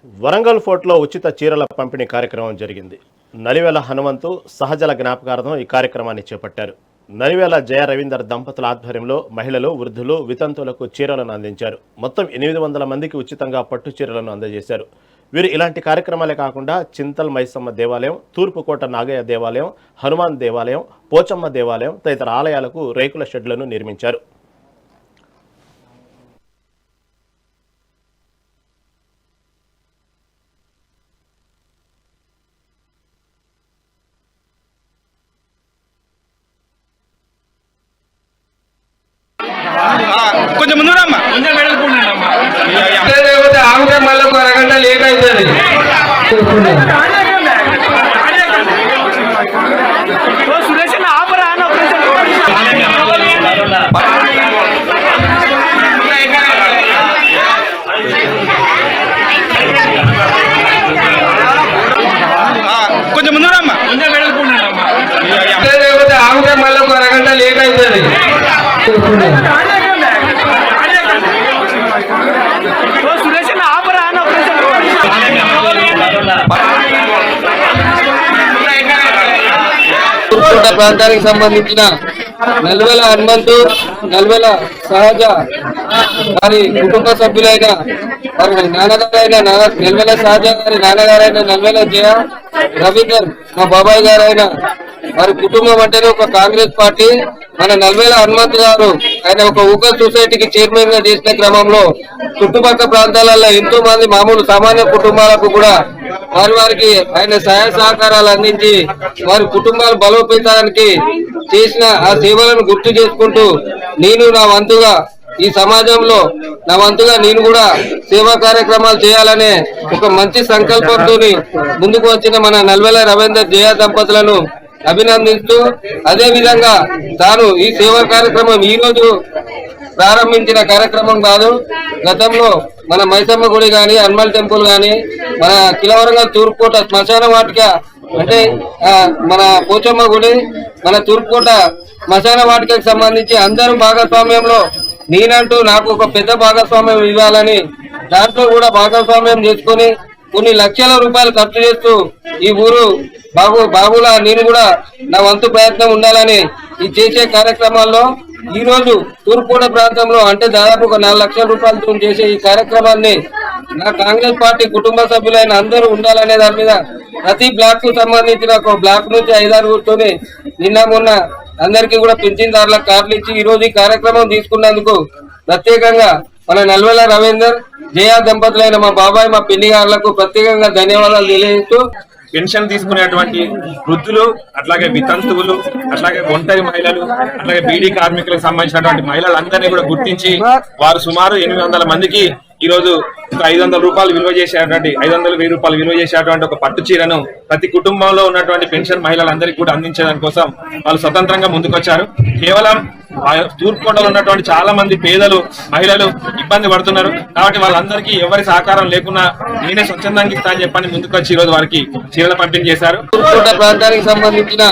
వరంగల్ ఫోర్ట్లో ఉచిత చీరల పంపిణీ కార్యక్రమం జరిగింది. నలివేల హనుమంతు సహజల జ్ఞాపకార్థం ఈ కార్యక్రమాన్ని చేపట్టారు. నలివేల జయ రవీందర్ దంపతుల ఆధ్వర్యంలో మహిళలు, వృద్ధులు, వితంతులకు చీరలను అందించారు. మొత్తం 800 మందికి ఉచితంగా పట్టు చీరలను అందజేశారు. వీరు ఇలాంటి కార్యక్రమాలే కాకుండా చింతల్ మైసమ్మ దేవాలయం, తూర్పుకోట నాగయ్య దేవాలయం, హనుమాన్ దేవాలయం, పోచమ్మ దేవాలయం తదితర ఆలయాలకు రేకుల షెడ్లను నిర్మించారు. కొంచెం ముందు ఆమె మళ్ళీ ఒక అరగంట లేట్ అవుతుంది. కొంచెం ముందు ఆమె మళ్ళీ ఒక అరగంట లేట్ అవుతుంది. తూర్పుకోట ప్రాంతానికి సంబంధించిన నల్వెల హనుమంతు, నల్వెల సహజ వారి కుటుంబ సభ్యులైన వారి నాన్నగారైన నల్వెల సహజ గారి నాన్నగారైన నల్వెల జయ రవీందర్ మా బాబాయ్ గారైన వారి కుటుంబం అంటేనే ఒక కాంగ్రెస్ పార్టీ. మన నల్వెల హనుమంతు గారు ఆయన ఒక ఊకల్ సొసైటీకి చైర్మన్ గా చేసిన క్రమంలో చుట్టుపక్కల ప్రాంతాలలో ఎంతో మంది మామూలు సామాన్య కుటుంబాలకు కూడా వారికి ఆయన సహాయ సహకారాలు అందించి వారి కుటుంబాలు బలోపేతానికి చేసిన ఆ సేవలను గుర్తు చేసుకుంటూ నేను నా వంతుగా ఈ సమాజంలో నా వంతుగా నేను కూడా సేవా కార్యక్రమాలు చేయాలనే ఒక మంచి సంకల్పంతో ముందుకు వచ్చిన మన నల్వెల రవీందర్ జయ దంపతులను అభినందిస్తూ, అదే విధంగా తాను ఈ సేవా కార్యక్రమం ఈ రోజు ప్రారంభించిన కార్యక్రమం కాదు. గతంలో మన మైసమ్మ గుడి గాని, హనుమాన్ టెంపుల్ గాని, మన కిలవరంగల్ తూర్పుకోట శ్మశాన వాటిక అంటే మన పోచమ్మ గుడి, మన తూర్పుకోట శ్మశాన వాటికకు సంబంధించి అందరూ భాగస్వామ్యంలో నేనంటూ నాకు ఒక పెద్ద భాగస్వామ్యం ఇవ్వాలని దాంట్లో కూడా భాగస్వామ్యం చేసుకుని కొన్ని లక్షల రూపాయలు ఖర్చు చేస్తూ ఈ ఊరు బాబులా నేను కూడా నా వంతు ప్రయత్నం ఉండాలని ఈ చేసే కార్యక్రమాల్లో ఈ రోజు తూర్పుకోట ప్రాంతంలో అంటే దాదాపు ఒక 4 లక్షల రూపాయలతో చేసే ఈ కార్యక్రమాన్ని నా కాంగ్రెస్ పార్టీ కుటుంబ సభ్యులైన అందరూ ఉండాలనే దాని మీద ప్రతి బ్లాక్ కు సంబంధించిన ఒక బ్లాక్ నుంచి 5-6 కూర్చొని నిన్న మొన్న అందరికీ కూడా పింఛన్దారుల కార్డులు ఇచ్చి ఈ రోజు ఈ కార్యక్రమం తీసుకున్నందుకు ప్రత్యేకంగా మన నల్వెల రవీందర్ జయ దంపతులైన మా బాబాయ్ మా పిన్ని గారులకు ప్రత్యేకంగా ధన్యవాదాలు తెలియజేస్తూ, పెన్షన్ తీసుకునేటువంటి వృద్ధులు, అట్లాగే వితంతువులు, అట్లాగే ఒంటరి మహిళలు, అట్లాగే బీడీ కార్మికులకు సంబంధించినటువంటి మహిళలందరినీ కూడా గుర్తించి వారు సుమారు 800 మందికి ఈ రోజు 500 రూపాయలు విలువ చేసేటువంటి 500,000 రూపాయలు విలువ చేసేటువంటి ఒక పట్టు చీరను ప్రతి కుటుంబంలో ఉన్నటువంటి పెన్షన్ మహిళలందరికీ కూడా అందించడానికి కోసం వాళ్ళు స్వతంత్రంగా ముందుకొచ్చారు. కేవలం తూర్పుకోటలో ఉన్నటువంటి చాలా మంది పేదలు, మహిళలు ఇబ్బంది పడుతున్నారు కాబట్టి వాళ్ళందరికీ ఎవరి సహకారం లేకున్నా నేనే స్వచ్ఛందంగా ఇస్తా అని చెప్పని ముందుకొచ్చి ఈ రోజు వారికి చీరల పంపిణీ చేశారు. తూర్పుకోట ప్రాంతానికి సంబంధించిన